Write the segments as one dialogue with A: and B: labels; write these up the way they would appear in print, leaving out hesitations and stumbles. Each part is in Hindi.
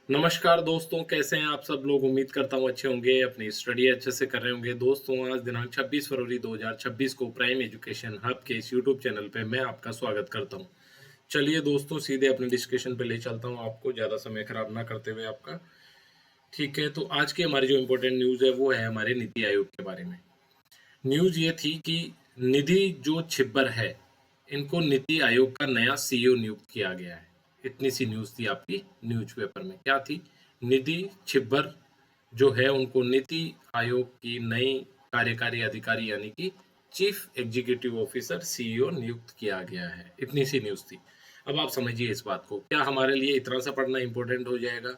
A: नमस्कार दोस्तों, कैसे हैं आप सब लोग। उम्मीद करता हूँ अच्छे होंगे, अपनी स्टडी अच्छे से कर रहे होंगे। दोस्तों, आज दिनांक 26 फरवरी 2026 को प्राइम एजुकेशन हब के इस यूट्यूब चैनल पे मैं आपका स्वागत करता हूँ। चलिए दोस्तों, सीधे अपने डिस्कशन पे ले चलता हूँ आपको, ज़्यादा समय खराब ना करते हुए आपका। ठीक है, तो आज की हमारी जो इम्पोर्टेंट न्यूज़ है वो है हमारे नीति आयोग के बारे में। न्यूज़ ये थी कि निधि जो छिब्बर है, इनको नीति आयोग का नया सीईओ नियुक्त किया गया है। इतनी सी न्यूज़ थी आपकी न्यूज़पेपर में। क्या थी? निधि छिब्बर जो है उनको नीति आयोग की नई कार्यकारी अधिकारी यानी कि चीफ एग्जीक्यूटिव ऑफिसर सीईओ नियुक्त किया गया है। इतनी सी न्यूज़ थी। अब आप समझिए इस बात को। क्या हमारे लिए इतना सा पढ़ना इंपॉर्टेंट हो जाएगा?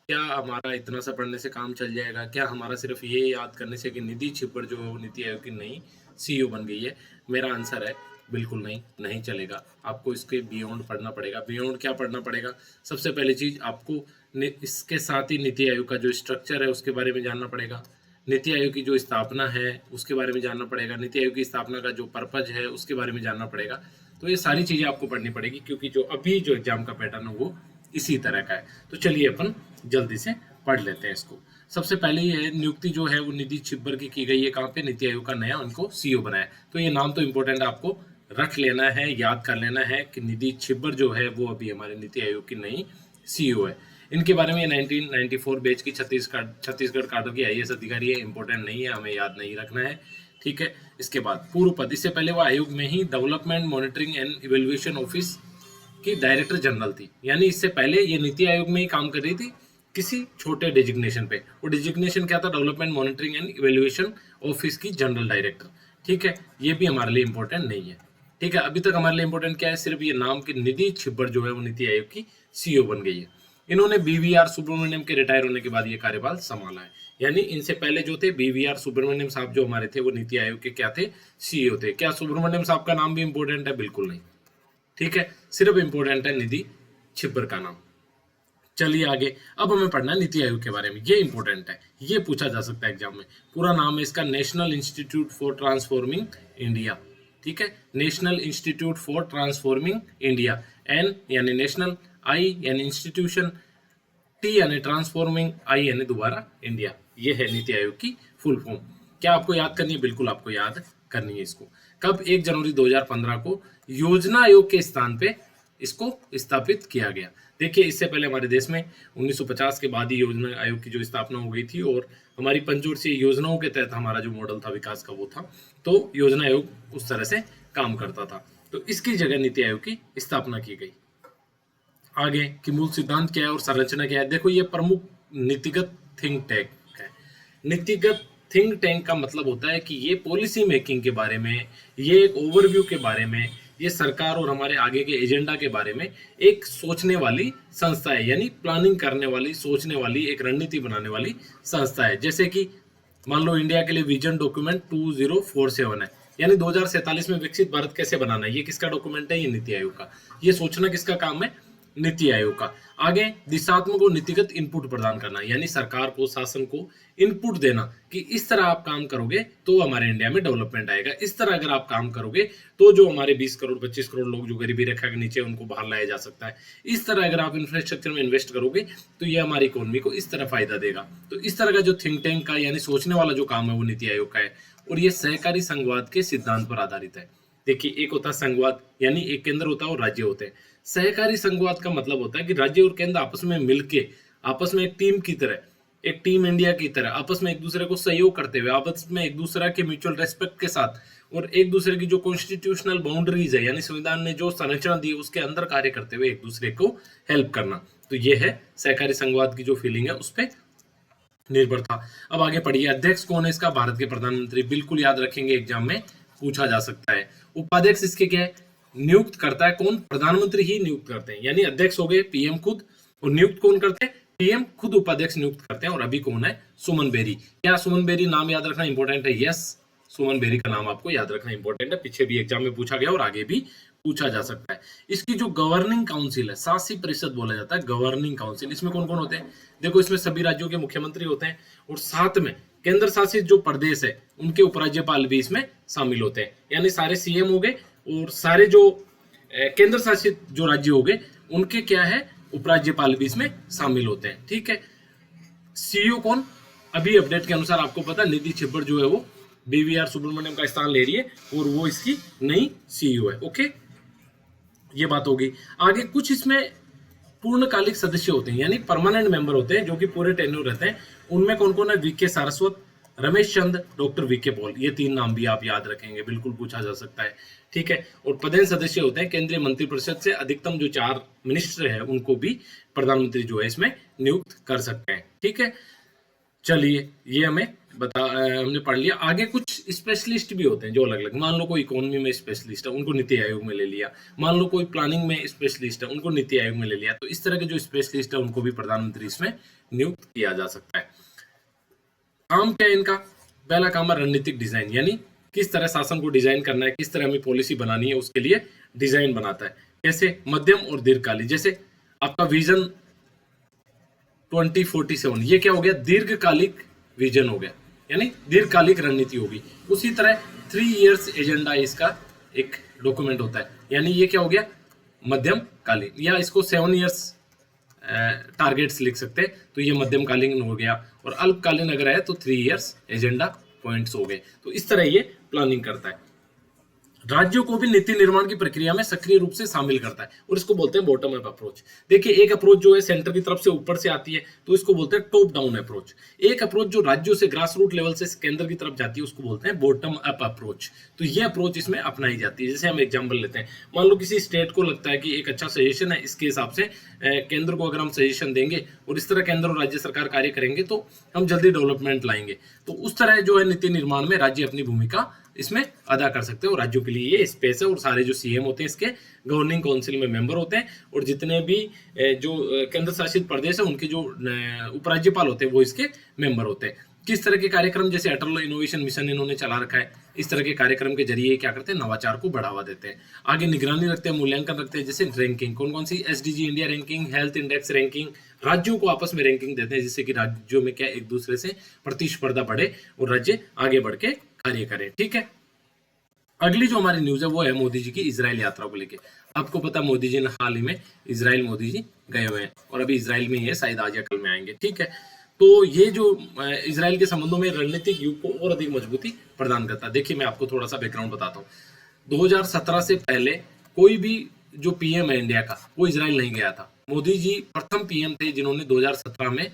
A: क्या हमारा इतना सा पढ़ने से काम चल जाएगा? क्या हमारा सिर्फ ये याद करने से कि निधि छिब्बर जो नीति आयोग की नई सीईओ बन गई है? मेरा आंसर है बिल्कुल नहीं, नहीं चलेगा। आपको इसके बियॉन्ड पढ़ना पड़ेगा। बियॉन्ड क्या पढ़ना पड़ेगा? सबसे पहली चीज आपको इसके साथ ही नीति आयोग का जो स्ट्रक्चर है उसके बारे में जानना पड़ेगा। नीति आयोग की जो स्थापना है उसके बारे में जानना पड़ेगा। नीति आयोग की स्थापना का जो पर्पज है उसके बारे में जानना पड़ेगा। तो ये सारी चीजें आपको पढ़नी पड़ेगी, क्योंकि जो अभी जो एग्जाम का पैटर्न है वो इसी तरह का है। तो चलिए अपन जल्दी से पढ़ लेते हैं इसको। सबसे पहले ये नियुक्ति जो है वो निधि छिब्बर की गई है। कहाँ पे? नीति आयोग का नया उनको सीईओ बनाया। तो ये नाम तो इम्पोर्टेंट आपको रख लेना है, याद कर लेना है कि निधि छिब्बर जो है वो अभी हमारे नीति आयोग की नई सीईओ है। इनके बारे में 1994 बैच की छत्तीसगढ़ काडर की आईएएस अधिकारी है। इंपॉर्टेंट नहीं है, हमें याद नहीं रखना है। ठीक है। इसके बाद पूर्व पद, इससे पहले वो आयोग में ही development monitoring and evaluation office की डायरेक्टर जनरल थी। यानी इससे पहले ये नीति आयोग में ही काम कर रही थी किसी छोटे डिजिग्नेशन पे। वो डिजिग्नेशन क्या था? Development monitoring and evaluation office की जनरल डायरेक्टर। ठीक है, ये भी हमारे लिए इंपॉर्टेंट नहीं है। ठीक है, अभी तक हमारे लिए इंपॉर्टेंट क्या है? सिर्फ ये नाम की निधि छिब्बर जो है वो नीति आयोग की सीईओ बन गई है। इन्होंने बीवीआर सुब्रमण्यम के रिटायर होने के बाद ये कार्यभार संभाला है। यानी इनसे पहले जो थे बीवीआर सुब्रमण्यम साहब जो हमारे थे वो नीति आयोग के क्या थे? सीईओ थे। क्या सुब्रमण्यम साहब का नाम भी इंपॉर्टेंट है? बिल्कुल नहीं। ठीक है, सिर्फ इंपॉर्टेंट है निधि छिब्बर का नाम। चलिए आगे। अब हमें पढ़ना है नीति आयोग के बारे में। ये इंपॉर्टेंट है, ये पूछा जा सकता है एग्जाम में। पूरा नाम है इसका national institute for transforming India. ठीक है, national institute for transforming India. N यानी नेशनल, आई यानी इंस्टीट्यूशन, टी यानी ट्रांसफॉर्मिंग, आई यानी दोबारा इंडिया। ये है नीति आयोग की फुल फॉर्म। क्या आपको याद करनी है? बिल्कुल आपको याद करनी है इसको। कब? 1 जनवरी 2015 को योजना आयोग के स्थान पे इसको स्थापित किया गया। देखिए, इससे पहले हमारे देश में 1950 के बाद ही योजना आयोग की जो स्थापना हो गई थी, और हमारी पंचवर्षीय योजनाओं के तहत हमारा जो मॉडल था विकास का वो था। तो योजना आयोग उस तरह से काम करता था। तो इसकी जगह नीति आयोग की स्थापना की गई। आगे कि मूल सिद्धांत क्या है और संरचना क्या है। देखो, ये प्रमुख नीतिगत थिंक टैंक है। नीतिगत थिंक टैंक का मतलब होता है कि ये पॉलिसी मेकिंग के बारे में, ये एक ओवरव्यू के बारे में, ये सरकार और हमारे आगे के एजेंडा के बारे में एक सोचने वाली संस्था है। यानी प्लानिंग करने वाली, सोचने वाली, एक रणनीति बनाने वाली संस्था है। जैसे कि मान लो इंडिया के लिए विजन डॉक्यूमेंट 2047 है, यानी 2047 में विकसित भारत कैसे बनाना है, ये किसका डॉक्यूमेंट है? ये नीति आयोग का। ये सोचना किसका काम है? नीति आयोग का। आगे दिशात्मक और नीतिगत इनपुट प्रदान करना, यानी सरकार को, शासन को इनपुट देना कि इस तरह आप काम करोगे तो हमारे इंडिया में डेवलपमेंट आएगा। इस तरह अगर आप काम करोगे तो जो हमारे 20 करोड़ 25 करोड़ लोग जो गरीबी रेखा के नीचे उनको बाहर लाया जा सकता है। इस तरह अगर आप इंफ्रास्ट्रक्चर में इन्वेस्ट करोगे तो ये हमारी इकोनॉमी को इस तरह फायदा देगा। तो इस तरह का जो थिंक टैंक का यानी सोचने वाला जो काम है वो नीति आयोग का है, और ये सहकारी संघवाद के सिद्धांत पर आधारित है। देखिए, एक होता है संघवाद, यानी एक केंद्र होता है और राज्य होते हैं। सहकारी संघवाद का मतलब होता है कि राज्य और केंद्र आपस में मिलके, आपस में एक टीम की तरह, एक टीम इंडिया की तरह आपस में एक दूसरे को सहयोग करते हुए, आपस में एक दूसरे के म्यूचुअल रेस्पेक्ट के साथ और एक दूसरे की जो कॉन्स्टिट्यूशनल बाउंड्रीज है, यानी संविधान ने जो संरचना दी है उसके अंदर कार्य करते हुए एक दूसरे को हेल्प करना। तो ये है सहकारी संघवाद की जो फीलिंग है उस पर निर्भर था। अब आगे पढ़िए। अध्यक्ष कौन है इसका? भारत के प्रधानमंत्री। बिल्कुल याद रखेंगे, एग्जाम में पूछा जा सकता है। उपाध्यक्ष इसके क्या है? नियुक्त करता है कौन? प्रधानमंत्री ही नियुक्त करते हैं। यानी अध्यक्ष हो गए पीएम खुद, और नियुक्त कौन करते हैं? पीएम खुद उपाध्यक्ष नियुक्त करते हैं। और अभी कौन है? सुमन बेरी। क्या सुमन बेरी नाम याद रखना इंपॉर्टेंट है? यस, सुमन बेरी का नाम आपको याद रखना इंपॉर्टेंट है। पीछे भी एग्जाम में पूछा गया और आगे भी पूछा जा सकता है। इसकी जो गवर्निंग काउंसिल है, शासी परिषद बोला जाता है, गवर्निंग काउंसिल, इसमें कौन कौन होते हैं? देखो, इसमें सभी राज्यों के मुख्यमंत्री होते हैं और साथ में केंद्र शासित जो प्रदेश है उनके उपराज्यपाल भी इसमें शामिल होते हैं। यानी सारे सीएम हो गए और सारे जो केंद्र शासित जो राज्य हो गए उनके क्या है? उपराज्यपाल भी इसमें शामिल होते हैं। ठीक है, सीईओ कौन, अभी अपडेट के अनुसार आपको पता निधि छिब्बर जो है वो बीवीआर सुब्रमण्यम का स्थान ले रही है और वो इसकी नई सीईओ है। ओके, ये बात होगी। आगे कुछ इसमें पूर्णकालिक सदस्य होते हैं यानी परमानेंट मेंबर होते हैं जो कि पूरे टेन्योर रहते हैं। उनमें कौन कौन है, VK Saraswat, Ramesh Chand, doctor VK Paul, ये 3 नाम भी आप याद रखेंगे, बिल्कुल पूछा जा सकता है। ठीक है, और पदेन सदस्य होते हैं केंद्रीय मंत्रिपरिषद से अधिकतम जो 4 मिनिस्टर है उनको भी प्रधानमंत्री जो है इसमें नियुक्त कर सकते हैं। ठीक है, चलिए ये हमने पढ़ लिया। आगे कुछ स्पेशलिस्ट भी होते हैं जो अलग अलग, मान लो कोई इकोनॉमी में स्पेशलिस्ट है उनको नीति आयोग में ले लिया, मान लो कोई प्लानिंग में स्पेशलिस्ट है उनको नीति आयोग में ले लिया। तो इस तरह के जो स्पेशलिस्ट है उनको भी प्रधानमंत्री इसमें नियुक्त किया जा सकता है। काम क्या है इनका, पहला काम है रणनीतिक डिजाइन, यानी किस तरह शासन को डिजाइन करना है, किस तरह हमें पॉलिसी बनानी है, उसके लिए डिजाइन बनाता है। कैसे, मध्यम और दीर्घकालिक, जैसे आपका विजन 2047, ये क्या हो गया, दीर्घकालिक विजन हो गया, यानी दीर्घकालिक रणनीति होगी। उसी तरह 3 इयर्स एजेंडा इसका एक डॉक्यूमेंट होता है, यानी ये क्या हो गया, मध्यम कालीन, या इसको 7 इयर्स टारगेट्स लिख सकते हैं, तो ये मध्यम कालीन हो गया। और अल्पकालीन अगर है तो 3 इयर्स एजेंडा पॉइंट्स हो गए। तो इस तरह ये प्लानिंग करता है। राज्यों को भी नीति निर्माण की प्रक्रिया में सक्रिय रूप से शामिल करता है और इसको बोलते हैं बॉटम अप अप्रोच। देखिए, एक अप्रोच जो है सेंटर की तरफ से ऊपर से आती है तो इसको बोलते हैं टॉप डाउन अप्रोच। एक अप्रोच जो राज्यों से ग्रास रूट लेवल से केंद्र की तरफ जाती है उसको बोलते हैं बॉटम अप अप्रोच। तो ये अप्रोच इसमें अपनाई जाती है। जैसे हम एग्जाम्पल लेते हैं, मान लो किसी स्टेट को लगता है कि एक अच्छा सजेशन है, इसके हिसाब से केंद्र को अगर हम सजेशन देंगे और इस तरह केंद्र और राज्य सरकार कार्य करेंगे तो हम जल्दी डेवलपमेंट लाएंगे। तो उस तरह जो है नीति निर्माण में राज्य अपनी भूमिका इसमें अदा कर सकते हैं और राज्यों के लिए ये स्पेस है। और सारे जो सीएम होते हैं इसके गवर्निंग काउंसिल में मेंबर होते हैं और जितने भी जो केंद्र शासित प्रदेश है उनके जो उपराज्यपाल होते हैं वो इसके मेंबर होते हैं। किस तरह के कार्यक्रम, जैसे अटल इनोवेशन मिशन इन्होंने चला रखा है, इस तरह के कार्यक्रम के जरिए क्या करते हैं, नवाचार को बढ़ावा देते हैं। आगे निगरानी रखते हैं, मूल्यांकन रखते हैं, जैसे रैंकिंग कौन कौन सी, SDG India ranking, health index ranking, राज्यों को आपस में रैंकिंग देते हैं जिससे कि राज्यों में क्या एक दूसरे से प्रतिस्पर्धा बढ़े और राज्य आगे बढ़ के कार्य करें। ठीक है, अगली जो हमारी न्यूज है वो है मोदी जी की इजराइल यात्रा को लेके। आपको पता मोदी जी ने हाल ही में इजराइल मोदी जी गए हुए हैं और अभी इजराइल में ही है, शायद आज या कल में आएंगे। ठीक है, तो ये जो इजराइल के संबंधों में रणनीतिक युग को और अधिक मजबूती प्रदान करता है। देखिए, मैं आपको थोड़ा सा बैकग्राउंड बताता हूँ। 2017 से पहले कोई भी जो पीएम है इंडिया का वो इजराइल नहीं गया था। मोदी जी प्रथम पीएम थे जिन्होंने 2017 में,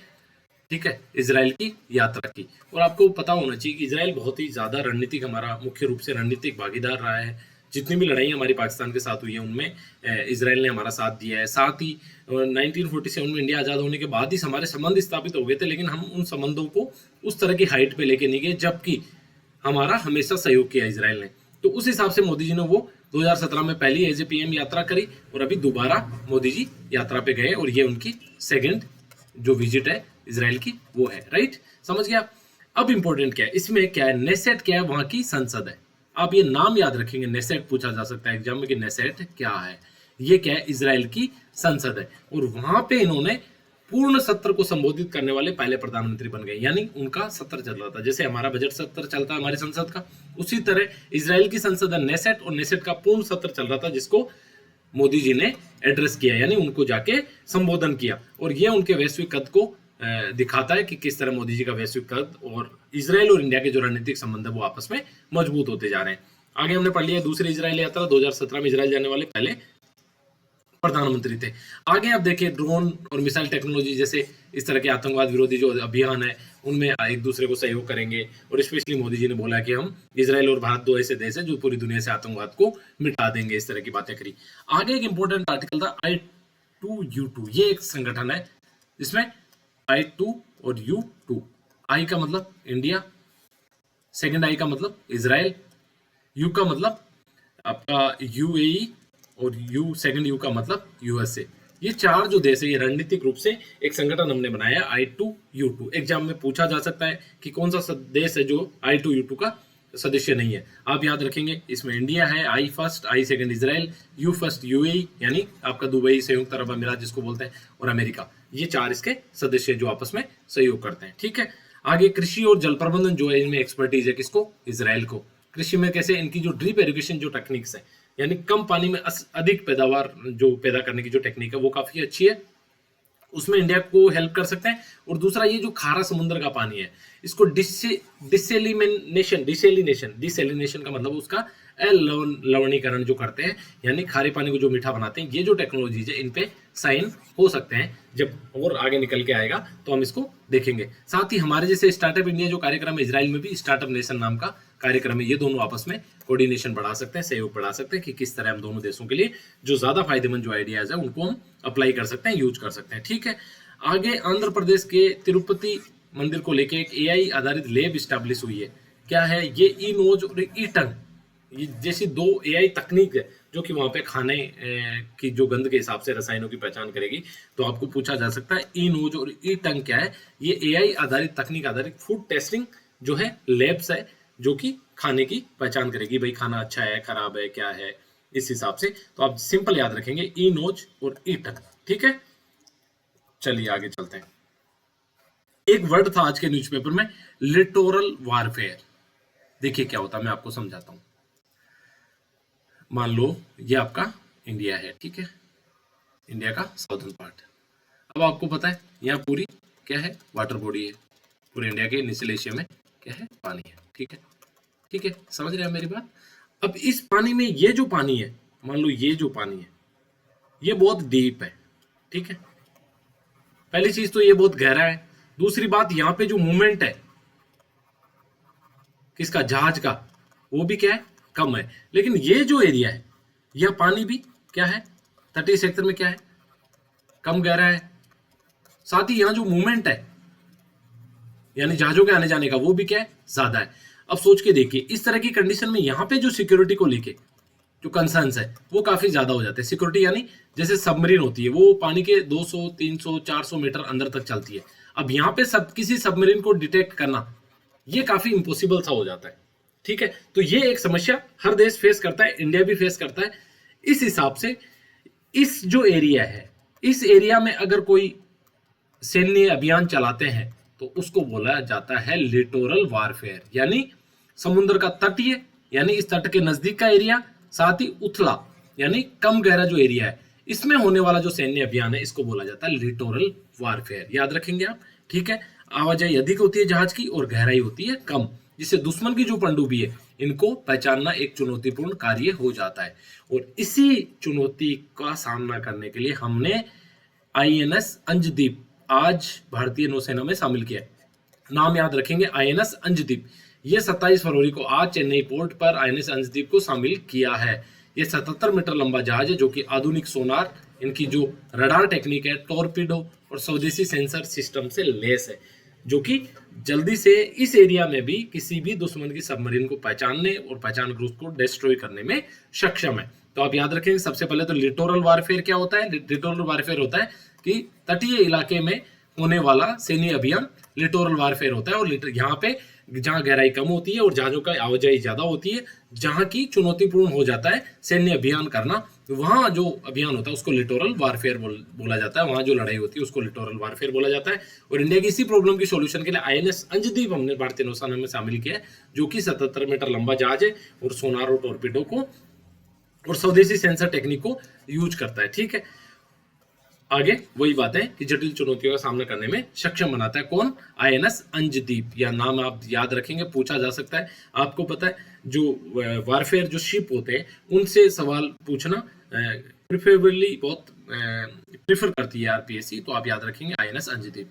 A: ठीक है, इजराइल की यात्रा की। और आपको पता होना चाहिए कि इजराइल बहुत ही ज्यादा रणनीतिक, हमारा मुख्य रूप से रणनीतिक भागीदार रहा है। जितनी भी लड़ाई हमारी पाकिस्तान के साथ हुई है उनमें इजराइल ने हमारा साथ दिया है। साथ ही 1947 में इंडिया आजाद होने के बाद ही हमारे संबंध स्थापित हो गए थे, लेकिन हम उन संबंधों को उस तरह की हाइट पे लेके नहीं गए, जबकि हमारा हमेशा सहयोग किया इजराइल ने। तो उस हिसाब से मोदी जी ने वो 2017 में पहली एज ए पीएम यात्रा करी और अभी दोबारा मोदी जी यात्रा पे गए और ये उनकी सेकेंड जो विजिट है इजराइल की वो है। राइट, समझ गया। अब इंपॉर्टेंट क्या है इसमें, क्या है, नेसेट क्या है, वहां की संसद है। आप ये नाम याद रखेंगे, नेसेट पूछा जा सकता है एग्जाम में कि नेसेट क्या है। ये क्या है, इजराइल की संसद है और वहां पे इन्होंने पूर्ण सत्र को संबोधित करने वाले पहले प्रधानमंत्री बन गए, यानी उनका सत्र चल रहा था। जैसे हमारा बजट सत्र चलता है हमारी संसद का, उसी तरह इजराइल की संसद है नेसेट और नेसेट का पूर्ण सत्र चल रहा था जिसको मोदी जी ने एड्रेस किया, यानी उनको जाके संबोधन किया। और ये उनके वैश्विक कद को दिखाता है कि किस तरह मोदी जी का वैश्विक कद और इजराइल और इंडिया के जो रणनीतिक संबंध है वो आपस में मजबूत होते जा रहे हैं। आगे हमने पढ़ लिया दूसरी इजराइल यात्रा, 2017 में इजराइल जाने वाले पहले प्रधानमंत्री थे। आगे आप देखिए ड्रोन और मिसाइल टेक्नोलॉजी जैसे इस तरह के आतंकवाद विरोधी जो अभियान है उनमें एक दूसरे को सहयोग करेंगे। और स्पेशली मोदी जी ने बोला कि हम इजराइल और भारत दो ऐसे देश है जो पूरी दुनिया से आतंकवाद को मिटा देंगे, इस तरह की बातें करी। आगे एक इंपॉर्टेंट आर्टिकल था I2U2, ये एक संगठन है जिसमें I2 और U2, I का मतलब इंडिया, सेकंड I का मतलब इजराइल, U का मतलब आपका UAE और सेकंड U का मतलब USA। ये चार जो देश है ये रणनीतिक रूप से एक संगठन हमने बनाया I2U2। एग्जाम में पूछा जा सकता है कि कौन सा देश है जो I2U2 का सदस्य नहीं है। आप याद रखेंगे इसमें इंडिया है, I first, I second Israel, U first UAE यानी आपका दुबई, संयुक्त अरब अमीरात जिसको बोलते हैं, और अमेरिका। ये चार इसके सदस्य जो आपस में सहयोग करते हैं। ठीक है, आगे कृषि और जल प्रबंधन जो है इनमें एक्सपर्टीज है किसको, इजराइल को। कृषि में कैसे, इनकी जो ड्रिप इरिगेशन जो टेक्निक्स है यानी कम पानी में अधिक पैदावार जो पैदा करने की जो टेक्निक है वो काफी अच्छी है। उसमें इंडिया को हेल्प कर सकते हैं। और दूसरा ये जो खारा समुद्र का पानी है, इसको डिसेलिनेशन का मतलब उसका लवणीकरण जो करते हैं, यानी खारे पानी को जो मीठा बनाते हैं, ये जो टेक्नोलॉजीज है इन पे साइन हो सकते हैं। जब और आगे निकल के आएगा तो हम इसको देखेंगे। साथ ही हमारे जैसे स्टार्टअप इंडिया जो कार्यक्रम है, इजराइल में भी स्टार्टअप नेशन नाम का कार्यक्रम है, ये दोनों आपस में कोऑर्डिनेशन बढ़ा सकते हैं, सहयोग बढ़ा सकते हैं कि किस तरह हम दोनों देशों के लिए जो ज्यादा फायदेमंद जो आइडियाज है उनको हम अप्लाई कर सकते हैं, यूज कर सकते हैं। ठीक है, आगे आंध्र प्रदेश के तिरुपति मंदिर को लेके एक एआई आधारित लैब स्टैब्लिश हुई है। क्या है ये? ई नोज और ई टंग, ये जैसी दो एआई तकनीक है जो कि वहां पे खाने की जो गंध के हिसाब से रसायनों की पहचान करेगी। तो आपको पूछा जा सकता है ई नोज और ई टंग क्या है? ये एआई आधारित तकनीक आधारित फूड टेस्टिंग जो है लैब्स है जो कि खाने की पहचान करेगी, भाई खाना अच्छा है खराब है क्या है, इस हिसाब से। तो आप सिंपल याद रखेंगे ई नोज और ई टंग। ठीक है, चलिए आगे चलते हैं। एक वर्ड था आज के न्यूज़पेपर में, लिटोरल वारफेयर। देखिए क्या होता है, मैं आपको समझाता हूं। मान लो ये आपका इंडिया है, ठीक है, इंडिया का साउथर्न पार्ट। अब आपको पता है यहाँ पूरी क्या है? वाटर बॉडी है। पूरे इंडिया के निचले एशिया में क्या है? पानी है। ठीक है, ठीक है, समझ रहे हैं मेरी बात? अब इस पानी में ये जो पानी है, मान लो ये जो पानी है ये बहुत डीप है। ठीक है, पहली चीज तो ये बहुत गहरा है। दूसरी बात, यहाँ पे जो मूवमेंट है किसका? जहाज का, वो भी क्या है? कम है। लेकिन ये जो एरिया है यह पानी भी क्या है? तटीय क्षेत्र में क्या है? कम गहरा है। साथ ही यहाँ जो मूवमेंट है यानी जहाजों के आने जाने का, वो भी क्या है? ज्यादा है। अब सोच के देखिए, इस तरह की कंडीशन में यहाँ पे जो सिक्योरिटी को लेके जो कंसर्न्स है वो काफी ज्यादा हो जाते हैं। सिक्योरिटी यानी जैसे सबमरीन होती है, वो पानी के 200, 300, 400 मीटर अंदर तक चलती है। अब यहाँ पे किसी सबमरीन को डिटेक्ट करना ये काफी इम्पॉसिबल सा हो जाता है। ठीक है, तो ये एक समस्या हर देश फेस करता है, इंडिया भी फेस करता है। इस हिसाब से इस जो एरिया है, इस एरिया में अगर कोई सैन्य अभियान चलाते हैं तो उसको बोला जाता है लिटोरल वारफेयर, यानी समुद्र का तटीय यानी इस तट के नजदीक का एरिया, साथ ही उथला यानी कम गहरा जो एरिया है, इसमें होने वाला जो सैन्य अभियान है इसको बोला जाता है लिटोरल वारफेयर। याद रखेंगे आप। ठीक है, आवाजाही अधिक होती है जहाज की और गहराई होती है कम, जिससे दुश्मन की जो पनडुब्बी है इनको पहचानना एक चुनौतीपूर्ण कार्य हो जाता है। और इसी चुनौती का सामना करने के लिए हमने आईएनएस अंजदीप आज भारतीय नौसेना में शामिल किया है। नाम याद रखेंगे, आईएनएस अंजदीप। ये 27 फरवरी को आज चेन्नई पोर्ट पर आईएनएस अंजदीप को शामिल किया है। ये 77 मीटर लंबा जहाज है जो कि आधुनिक सोनार, इनकी जो रडार टेक्निक है, टॉर्पीडो और स्वदेशी सेंसर सिस्टम से लेस है, जो कि जल्दी से इस एरिया में भी किसी भी दुश्मन की सबमरीन को पहचानने और पहचान कर उसको डिस्ट्रॉय करने में सक्षम है। तो आप याद रखेंगे, सबसे पहले तो लिटोरल वारफेयर क्या होता है? लिटोरल वारफेयर होता है कि तटीय इलाके में होने वाला सैन्य अभियान लिटोरल वारफेयर होता है। और यहाँ पे जहाँ गहराई कम होती है और जहाजों का आवाजाही ज्यादा होती है, जहाँ की चुनौतीपूर्ण हो जाता है सैन्य अभियान करना, वहां जो अभियान होता है उसको लिटोरल वारफेयर बोला जाता है। वहां जो लड़ाई होती है उसको लिटोरल वारफेयर बोला जाता है। और इंडिया की इसी प्रॉब्लम की सोल्यूशन के लिए आईएनएस अंजदीप हमने भारतीय नौसेना में शामिल किया है, जो कि 77 मीटर लंबा जहाज है और सोनार और टॉर्पीडो को और स्वदेशी सेंसर टेक्निक को यूज करता है। ठीक है, आगे वही बात है कि जटिल चुनौतियों का सामना करने में सक्षम बनाता है। कौन? आईएनएस अंजदीप। या नाम आप याद रखेंगे, पूछा जा सकता है। आपको पता है जो वारफेयर जो शिप होते हैं उनसे सवाल पूछना प्रिफरेबली बहुत प्रिफर करती है आरपीएससी, तो आप याद रखेंगे आईएनएस अंजदीप।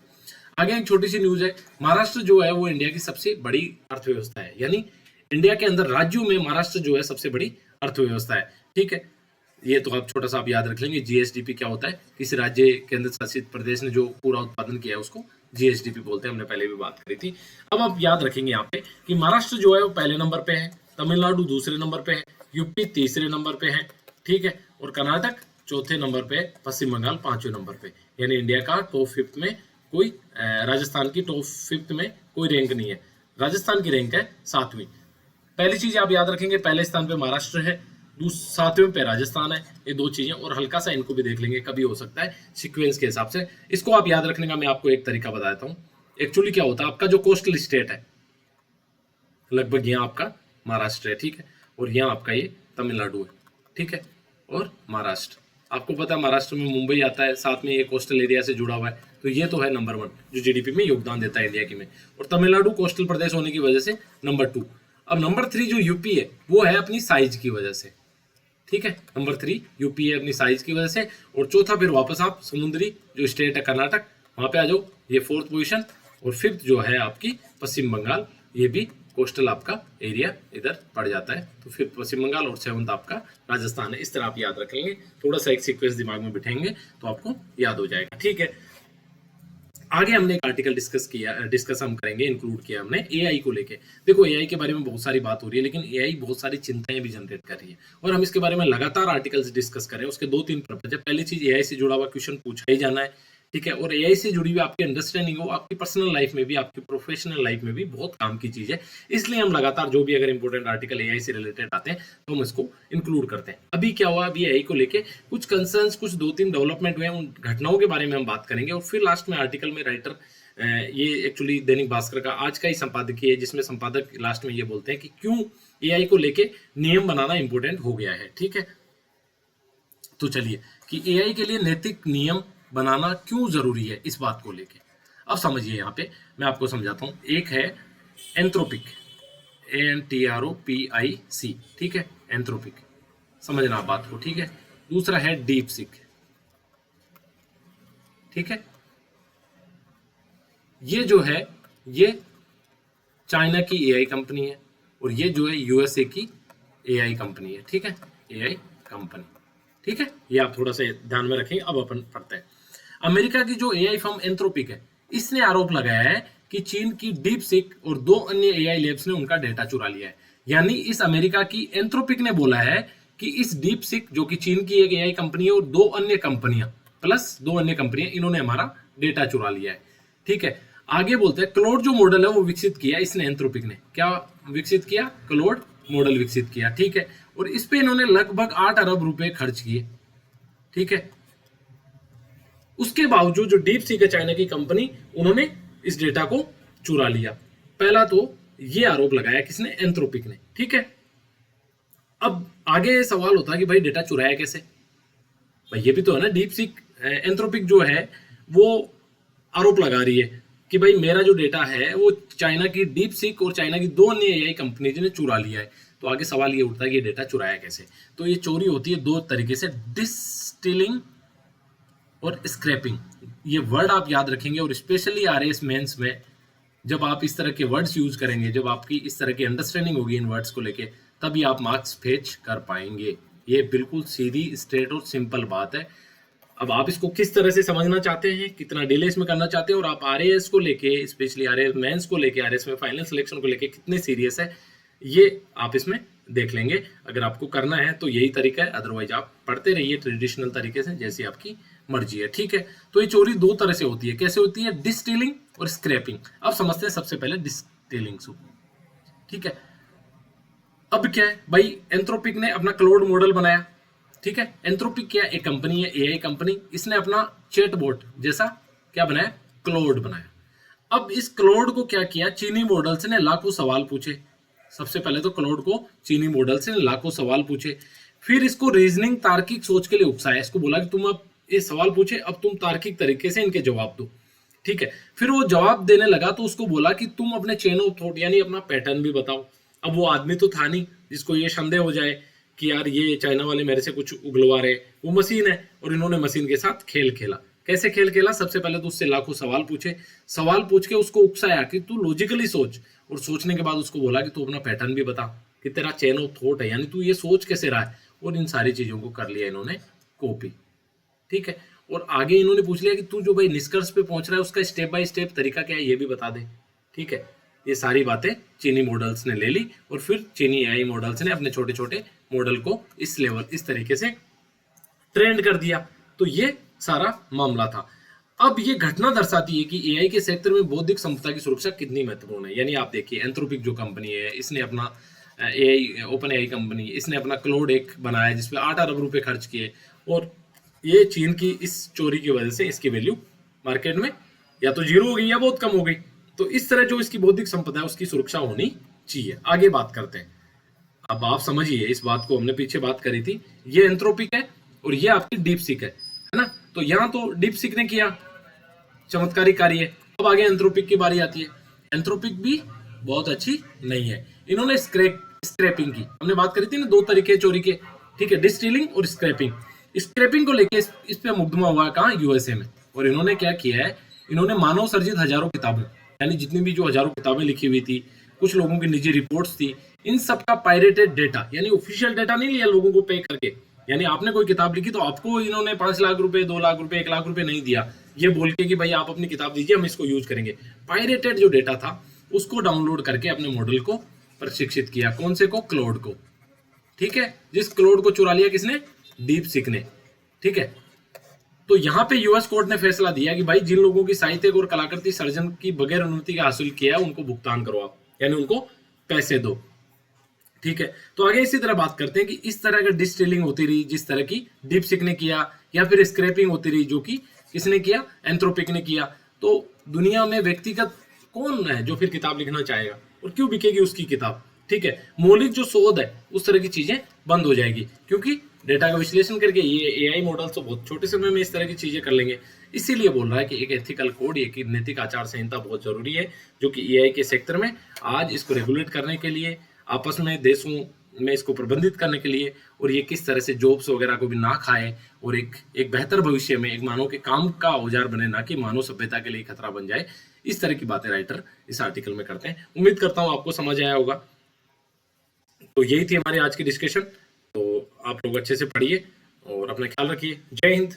A: आगे एक छोटी सी न्यूज है, महाराष्ट्र जो है वो इंडिया की सबसे बड़ी अर्थव्यवस्था है, यानी इंडिया के अंदर राज्यों में महाराष्ट्र जो है सबसे बड़ी अर्थव्यवस्था है। ठीक है, ये तो आप छोटा सा आप याद रख लेंगे। जीएसडीपी क्या होता है? किसी राज्य केंद्र शासित प्रदेश ने जो पूरा उत्पादन किया है उसको जीएसडीपी बोलते हैं, हमने पहले भी बात करी थी। अब आप याद रखेंगे यहाँ पे कि महाराष्ट्र जो है वो पहले नंबर पे है, तमिलनाडु दूसरे नंबर पे है, यूपी तीसरे नंबर पे है, ठीक है, और कर्नाटक चौथे नंबर पे, पश्चिम बंगाल पांचवें नंबर पे। यानी इंडिया का टॉप 5 में कोई राजस्थान की टॉप 5 में कोई रैंक नहीं है। राजस्थान की रैंक है 7वीं। पहली चीज आप याद रखेंगे, पहले स्थान पे महाराष्ट्र है, 7वें पे राजस्थान है। ये दो चीजें, और हल्का सा इनको भी देख लेंगे, कभी हो सकता है सीक्वेंस के हिसाब से। इसको आप याद रखने का मैं आपको एक तरीका बताता हूँ। एक्चुअली क्या होता है, आपका जो कोस्टल स्टेट है लगभग यहाँ आपका महाराष्ट्र है, ठीक है, और यहाँ आपका ये तमिलनाडु है, ठीक है, और महाराष्ट्र आपको पता है महाराष्ट्र में मुंबई आता है, साथ में ये कोस्टल एरिया से जुड़ा हुआ है, तो ये तो है नंबर 1 जो जीडीपी में योगदान देता है इंडिया की में। और तमिलनाडु कोस्टल प्रदेश होने की वजह से नंबर 2। अब नंबर 3 जो यूपी है वो है अपनी साइज की वजह से, ठीक है। नंबर 3 यूपी है अपनी साइज की वजह से। और चौथा फिर वापस आप समुद्री जो स्टेट है कर्नाटक, वहां पे आ जाओ, ये 4th पोजीशन। और 5th जो है आपकी पश्चिम बंगाल, ये भी कोस्टल आपका एरिया इधर पड़ जाता है। तो फिर पश्चिम बंगाल और 7th आपका राजस्थान है। इस तरह आप याद रख लेंगे, थोड़ा सा एक सीक्वेंस दिमाग में बिठाएंगे तो आपको याद हो जाएगा, ठीक है। आगे हमने एक आर्टिकल डिस्कस हम करेंगे, इंक्लूड किया हमने एआई को लेके। देखो एआई के बारे में बहुत सारी बात हो रही है, लेकिन एआई बहुत सारी चिंताएं भी जनरेट कर रही है और हम इसके बारे में लगातार आर्टिकल्स डिस्कस करें। उसके 2-3 पर्पज है। पहली चीज, एआई से जुड़ा हुआ क्वेश्चन पूछा ही जाना है, ठीक है। और एआई से जुड़ी हुई आपकी अंडरस्टैंडिंग हो, आपकी पर्सनल लाइफ में भी, आपकी प्रोफेशनल लाइफ में भी बहुत काम की चीज है। इसलिए हम लगातार जो भी अगर इंपॉर्टेंट आर्टिकल एआई से रिलेटेड आते हैं तो हम इसको इंक्लूड करते हैं। अभी क्या हुआ, अभी एआई को लेके कुछ कंसर्न्स, कुछ 2-3 डेवलपमेंट हुए, उन घटनाओं के बारे में हम बात करेंगे। और फिर लास्ट में आर्टिकल में राइटर, ये एक्चुअली दैनिक भास्कर का आज का ही संपादकीय है, जिसमें संपादक लास्ट में ये बोलते हैं कि क्यों एआई को लेके नियम बनाना इंपॉर्टेंट हो गया है, ठीक है। तो चलिए कि एआई के लिए नैतिक नियम बनाना क्यों जरूरी है, इस बात को लेके अब समझिए। यहाँ पे मैं आपको समझाता हूँ। एक है एंथ्रोपिक, ANTROPIC, ठीक है, एंथ्रोपिक, समझना आप बात को, ठीक है। दूसरा है डीप सीक, ठीक है। ये जो है ये चाइना की एआई कंपनी है और ये जो है यूएसए की एआई कंपनी है, ठीक है, एआई कंपनी, ठीक है। ये आप थोड़ा सा ध्यान में रखेंगे। अब अपन पढ़ते हैं। अमेरिका की जो एआई फर्म एंथ्रोपिक है, इसने आरोप लगाया है कि चीन की डीप सीक और 2 अन्य एआई लैब्स ने उनका डेटा चुरा लिया है। यानी इस अमेरिका की एंथ्रोपिक ने बोला है कि इस डीप सीक जो कि चीन की एक एआई कंपनी है और 2 अन्य कंपनियां प्लस 2 अन्य कंपनियां, इन्होंने हमारा डेटा चुरा लिया है, ठीक है। आगे बोलते हैं क्लोड जो मॉडल है वो विकसित किया इसने, एंथ्रोपिक ने क्या विकसित किया, क्लोड मॉडल विकसित किया, ठीक है। और इस पे इन्होंने लगभग 8 अरब रुपए खर्च किए, ठीक है। उसके बावजूद जो डीप सीक है चाइना की कंपनी, उन्होंने इस डेटा को चुरा लिया। पहला तो ये आरोप लगाया किसने, एंथ्रोपिक ने, ठीक है। अब आगे सवाल होता है कि भाई डेटा चुराया कैसे, भाई ये भी तो है ना। डीप सीक, एंथ्रोपिक जो है वो आरोप लगा रही है कि भाई मेरा जो डेटा है वो चाइना की डीप सीक और चाइना की 2 अन्य एआई कंपनीज ने चुरा लिया है। तो आगे सवाल ये उठता है कि ये डेटा चुराया कैसे। तो ये चोरी होती है 2 तरीके से, डिस्टिलिंग और स्क्रैपिंग। ये वर्ड आप याद रखेंगे और स्पेशली आरएस मेंस में जब आप इस तरह के वर्ड्स यूज करेंगे, जब आपकी इस तरह की अंडरस्टैंडिंग होगी इन वर्ड्स को लेके, तभी आप मार्क्स फेच कर पाएंगे। ये बिल्कुल सीधी, स्ट्रेट और सिंपल बात है। अब आप इसको किस तरह से समझना चाहते हैं, कितना डिले इसमें करना चाहते हैं, और आप आरएएस को लेके, स्पेशली आरएएस मेंस को लेके, आरएएस में फाइनल सिलेक्शन को लेके कितने सीरियस है, ये आप इसमें देख लेंगे। अगर आपको करना है तो यही तरीका है, अदरवाइज आप पढ़ते रहिए ट्रेडिशनल तरीके से, जैसी आपकी मर्जी है, ठीक है। तो ये चोरी 2 तरह से होती है। कैसे होती है, डिस्टिलिंग और स्क्रैपिंग। अब समझते हैं सबसे पहले डिस्टिलिंग को, ठीक है। अब क्या है भाई, एंथ्रोपिक ने अपना क्लाउड मॉडल बनाया, ठीक है। एंथ्रोपिक क्या एक कंपनी है, एआई कंपनी, इसने अपना चैटबॉट जैसा क्या बनाया, क्लाउड बनाया। अब इस क्लाउड को क्या किया, चीनी मॉडल्स ने लाखों सवाल पूछे। सबसे पहले तो क्लाउड को चीनी मॉडल्स ने लाखों सवाल पूछे, फिर इसको रीजनिंग, तार्किक सोच के लिए उकसाया। इसको बोला कि तुम अब ये सवाल पूछे, अब तुम तार्किक तरीके से इनके जवाब दो, ठीक है। फिर वो जवाब देने लगा तो उसको बोला कि तुम अपने चेन ऑफ थॉट यानी अपना पैटर्न भी बताओ। अब वो आदमी तो था नहीं जिसको ये संदेह हो जाए कि यार ये चाइना वाले मेरे से कुछ उगलवा रहे, वो मशीन है। और इन्होंने मशीन के साथ खेल खेला। कैसे खेल खेला, सबसे पहले तो उससे लाखों सवाल पूछे, सवाल पूछ के उसको उकसाया कि तू लॉजिकली सोच, और सोचने के बाद उसको बोला कि तू अपना पैटर्न भी बता, कि तेरा चेन ऑफ थॉट है, यानी तू ये सोच कैसे रहा है। और इन सारी चीजों को कर लिया इन्होंने कॉपी, ठीक है। और आगे इन्होंने पूछ लिया कि तू जो भाई निष्कर्ष पे पहुंच रहा है उसका स्टेप बाय स्टेप तरीका क्या है, ये भी बता दे, ठीक है। ये सारी बातें चीनी मॉडल्स ने ले ली और फिर चीनी एआई मॉडल्स ने अपने छोटे छोटे मॉडल को इस लेवल, इस तरीके से ट्रेंड कर दिया। तो ये सारा मामला था। अब ये घटना दर्शाती है कि एआई के सेक्टर में बौद्धिक संपदा की सुरक्षा कितनी महत्वपूर्ण है। यानी आप देखिए, एंथ्रोपिक जो कंपनी है, इसने अपना एआई, ओपन एआई कंपनी, इसने अपना क्लाउड एक बनाया जिसपे 8 अरब रुपए खर्च किए, और ये चीन की इस चोरी की वजह से इसकी वैल्यू मार्केट में या तो जीरो हो गई या बहुत कम हो गई। तो इस तरह जो इसकी बौद्धिक संपदा है उसकी सुरक्षा होनी चाहिए। आगे बात करते हैं। अब आप समझिए इस बात को, हमने पीछे बात करी थी। ये एंथ्रोपिक है और ये आपकी डीप सीक है ना। तो यहाँ तो डीप सीक ने किया, चमत्कारी कार्य। अब आगे एंथ्रोपिक की बारी आती है। एंथ्रोपिक भी बहुत अच्छी नहीं है। इन्होंने स्क्रैपिंग की, हमने बात करी थी ना, 2 तरीके चोरी के, ठीक है, डिस्टिलिंग और स्क्रैपिंग। स्क्रैपिंग को लेके इस पे मुकदमा हुआ है कहाँ, यूएसए में। और इन्होंने क्या किया है, इन्होंने मानव सर्जित हजारों किताबें, यानी जितनी भी जो हजारों किताबें लिखी हुई थी, कुछ लोगों की निजी रिपोर्ट्स थी, इन सब का पायरेटेड डेटा, यानी ऑफिशियल डेटा नहीं लिया लोगों को पे करके, यानी आपने कोई किताब लिखी तो आपको इन्होंने 5 लाख रुपए, 2 लाख रुपए, 1 लाख रुपए नहीं दिया ये बोल के कि भाई आप अपनी किताब दीजिए, हम इसको यूज करेंगे। पायरेटेड जो डेटा था उसको डाउनलोड करके अपने मॉडल को प्रशिक्षित किया। कौन से को, क्लाउड को, ठीक है। जिस क्लाउड को चुरा लिया किसने, डीप सीक ने, ठीक है। तो यहाँ पे यूएस कोर्ट ने फैसला दिया कि भाई जिन लोगों की साहित्यिक और कलाकृति सर्जन की बगैर अनुमति का हासिल किया उनको भुगतान करो आप, यानी उनको पैसे दो, ठीक है। तो आगे इसी तरह बात करते हैं कि इस तरह की डिस्टिलिंग होती रही जिस तरह की डीप सीक ने किया, या फिर स्क्रैपिंग होती रही जो कि किसने किया, एंथ्रोपिक ने किया। तो दुनिया में व्यक्तिगत कौन है जो फिर किताब लिखना चाहेगा, और क्यों बिकेगी उसकी किताब, ठीक है। मौलिक जो शोध है उस तरह की चीजें बंद हो जाएगी, क्योंकि डेटा का विश्लेषण करके ये एआई मॉडल तो बहुत छोटे समय में इस तरह की चीजें कर लेंगे। इसीलिए बोल रहा है कि एक एथिकल कोड, एक नैतिक आचार संहिता बहुत जरूरी है, जो कि एआई के सेक्टर में आज इसको रेगुलेट करने के लिए, आपस में देशों में इसको प्रबंधित करने के लिए, और ये किस तरह से जॉब्स वगैरह को भी ना खाए और एक बेहतर भविष्य में एक मानव के काम का औजार बने, ना कि मानव सभ्यता के लिए खतरा बन जाए। इस तरह की बातें राइटर इस आर्टिकल में करते हैं। उम्मीद करता हूं आपको समझ आया होगा। तो यही थी हमारी आज की डिस्कशन। तो आप लोग अच्छे से पढ़िए और अपना ख्याल रखिए। जय हिंद।